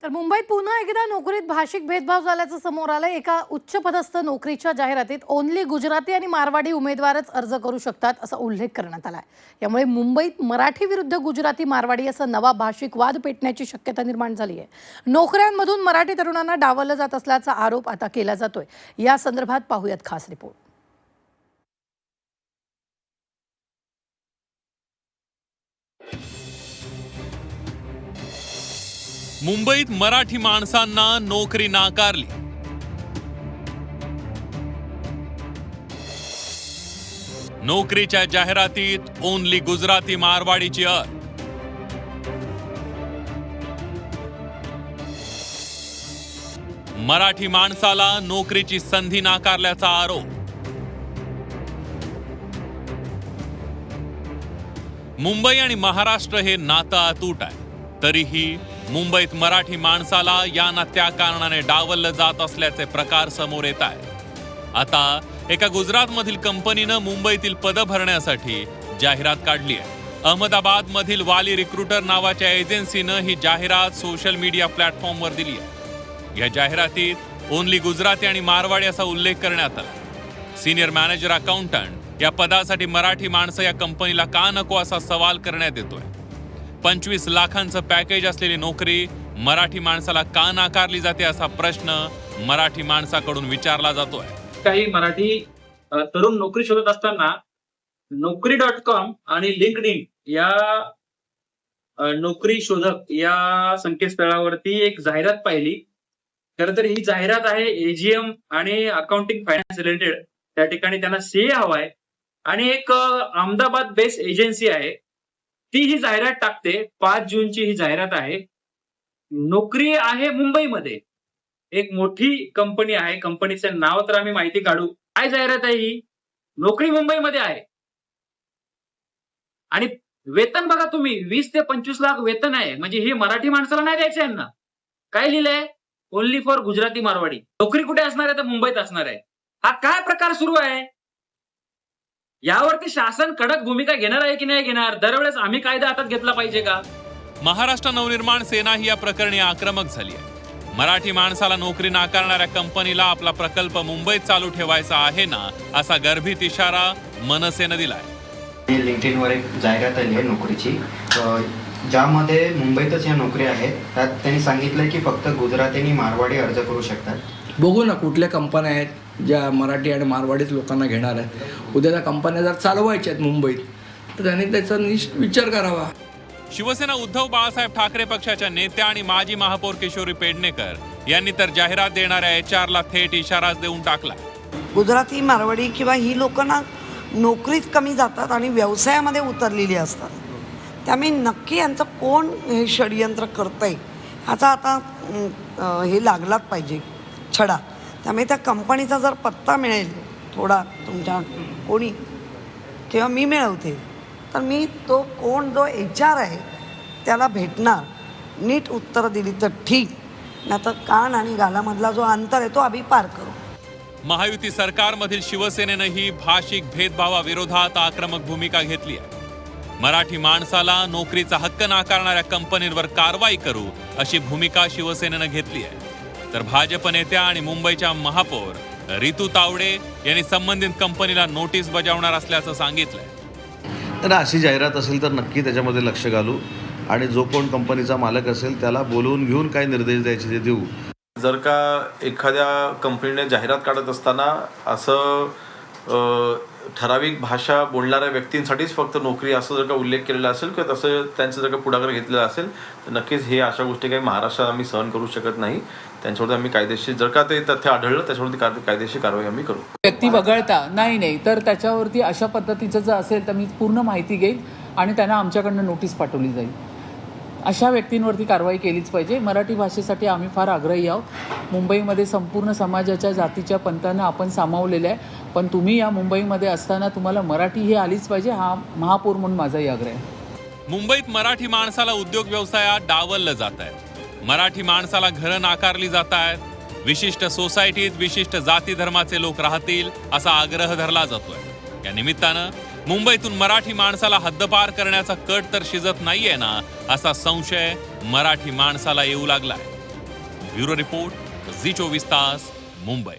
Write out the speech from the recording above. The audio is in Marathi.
तर मुंबईत पुन्हा एकदा नोकरीत भाषिक भेदभाव झाल्याचं समोर आलं। एका उच्चपदस्थ नोकरीच्या जाहिरातीत ओन्ली गुजराती आणि मारवाडी उमेदवारच अर्ज करू शकतात असा उल्लेख करण्यात आलाय। यामुळे मुंबईत मराठी विरुद्ध गुजराती मारवाडी असा नवा भाषिक वाद पेटण्याची शक्यता निर्माण झाली आहे। नोकऱ्यांमधून मराठी तरुणांना डावललं जात असल्याचा आरोप आता केला जातोय। या संदर्भात पाहूयात खास रिपोर्ट। मुंबईत मराठी माणसांना नोकरी नाकारली। नोकरीच्या जाहिरातीत ओन्ली गुजराती मारवाडीची अट। मराठी माणसाला नोकरीची संधी नाकारल्याचा आरोप। मुंबई आणि महाराष्ट्र हे नातं अतूट आहे, तरीही मुंबईत मराठी माणसाला या ना त्या कारणाने डावललं जात असल्याचे प्रकार समोर येत आहेत। आता एका गुजरातमधील कंपनीनं मुंबईतील पद भरण्यासाठी जाहिरात काढली आहे। अहमदाबाद मधील वाली रिक्रुटर नावाच्या एजन्सीनं ही जाहिरात सोशल मीडिया प्लॅटफॉर्मवर दिली आहे। या जाहिरातीत ओन्ली गुजराती आणि मारवाडी असा उल्लेख करण्यात आला। सिनियर मॅनेजर अकाउंटंट या पदासाठी मराठी माणसं या कंपनीला का नको असा सवाल करण्यात येतोय। 25 लाखांचं पॅकेज असलेली नोकरी मराठी माणसाला का नाकारली जाते असा प्रश्न मराठी माणसाकडून विचारला जातोय। काही मराठी तरुण नोकरी शोधत असताना Naukri.com आणि LinkedIn या नोकरी शोधक या संकेतस्थळावरती एक जाहिरात पाहिली। खरं तर ही जाहिरात आहे AGM आणि अकाउंटिंग फायनान्स रिलेटेड। त्या ठिकाणी त्यांना CA हवाय आणि एक अहमदाबाद बेस्ड एजन्सी आहे ती ही जाहिरात टाकते। 5 जूनची ही जाहिरात आहे। नोकरी आहे मुंबईमध्ये, एक मोठी कंपनी आहे। कंपनीचं नाव तर आम्ही माहिती काढू। काय जाहिरात आहे ही? नोकरी मुंबईमध्ये आहे आणि वेतन बघा तुम्ही 20 ते 25 लाख वेतन आहे। म्हणजे हे मराठी माणसाला नाही द्यायचं यांना। काय लिहिलंय? Only for Gujarati Marwari. नोकरी कुठे असणार आहे? तर मुंबईत असणार आहे। हा काय प्रकार सुरू आहे? यावरती शासन कडक भूमिका घेणार आहे की नाही घेणार? दरवेळेस आम्ही कायदा हातात घेतला पाहिजे का? महाराष्ट्र नवनिर्माण सेना ही या प्रकरणी आक्रमक झाली आहे। मराठी माणसाला नोकरी नाकारणाऱ्या कंपनीला आपला प्रकल्प मुंबईत चालू ठेवायचा आहे ना असा गर्भित इशारा मनसेनं दिलाय। लिंक्डइनवर एक जाहिरात आली आहे नोकरीची, ज्यामध्ये मुंबईतच या नोकरी आहेत। त्यात त्यांनी सांगितलंय की फक्त गुजराती आणि मारवाडी अर्ज करू शकतात। बघू ना कुठल्या कंपन्या आहेत ज्या मराठी आणि मारवाडीच लोकांना घेणार आहेत। उद्या त्या कंपन्या जर चालवायच्या आहेत मुंबईत तर त्यांनी त्याचा विचार करावा। शिवसेना उद्धव बाळासाहेब ठाकरे पक्षाच्या नेत्या आणि माजी महापौर किशोरी पेडणेकर यांनी तर जाहिरात देणाऱ्या HR ला थेट इशाराच देऊन टाकला। गुजराती मारवाडी किंवा ही लोक ना नोकरीत कमी जातात आणि व्यवसायामध्ये उतरलेली असतात। त्यामुळे नक्की यांचं कोण हे षडयंत्र करतंय ह्याचा आता हे लागलाच पाहिजे छडा। त्यामुळे त्या कंपनीचा जर पत्ता मिळेल थोडा तुमच्या कोणी किंवा मी मिळवते तर मी तो कोण जो HR आहे त्याला भेटणार। नीट उत्तर दिली तर ठीक, नाही तर कान आणि गालामधला जो अंतर आहे तो आम्ही पार करू। महायुती सरकारमधील शिवसेनेनंही भाषिक भेदभावाविरोधात आक्रमक भूमिका घेतली आहे। मराठी माणसाला नोकरीचा हक्क नाकारणाऱ्या कंपनीवर कारवाई करू अशी भूमिका शिवसेनेनं घेतली आहे। तर भाजप नेत्या आणि मुंबईच्या महापौर रितू तावडे यांनी संबंधित कंपनीला नोटीस बजावणार असल्याचं सांगितलंय। तर अशी जाहिरात असेल तर नक्की त्याच्यामध्ये लक्ष घालू आणि जो कोण कंपनीचा मालक असेल त्याला बोलवून घेऊन काय निर्देश द्यायचे ते देऊ। जर का एखाद्या कंपनीने जाहिरात काढत असताना असं ठराविक भाषा बोलणाऱ्या व्यक्तींसाठीच फक्त नोकरी असं जर का उल्लेख केलेला असेल किंवा तसं त्यांचं जर का पुढाकार घेतलेला असेल तर नक्कीच हे अशा गोष्टी काही महाराष्ट्रात आम्ही सहन करू शकत नाही। त्यांच्यावरती आम्ही कायदेशीर जर का ते तथ्य आढळलं त्याच्यावरती कायदेशीर कारवाई आम्ही करू। व्यक्ती वगळता नाही तर त्याच्यावरती अशा पद्धतीचं जर असेल तर मी पूर्ण माहिती घेईन आणि त्यांना आमच्याकडनं नोटीस पाठवली जाईल। अशा व्यक्तींवरती कारवाई केलीच पाहिजे। मराठी भाषेसाठी आम्ही फार आग्रही आहोत। मुंबईमध्ये संपूर्ण समाजाच्या जातीच्या पंथांना आपण सामावलेलं आहे, पण तुम्ही या मुंबईमध्ये असताना तुम्हाला मराठी ही आलीच पाहिजे, हा महापौर म्हणून माझाही आग्रह आहे। मुंबईत मराठी माणसाला उद्योग व्यवसायात डावललं जात आहे। मराठी माणसाला घरं नाकारली जात आहेत। विशिष्ट सोसायटीत विशिष्ट जाती धर्माचे लोक राहतील असा आग्रह धरला जातोय। या निमित्तानं मुंबईतून मराठी माणसाला हद्दपार करण्याचा कट तर शिजत नाहीये ना असा संशय मराठी माणसाला येऊ लागलाय। ब्युरो रिपोर्ट, झी 24 तास, मुंबई.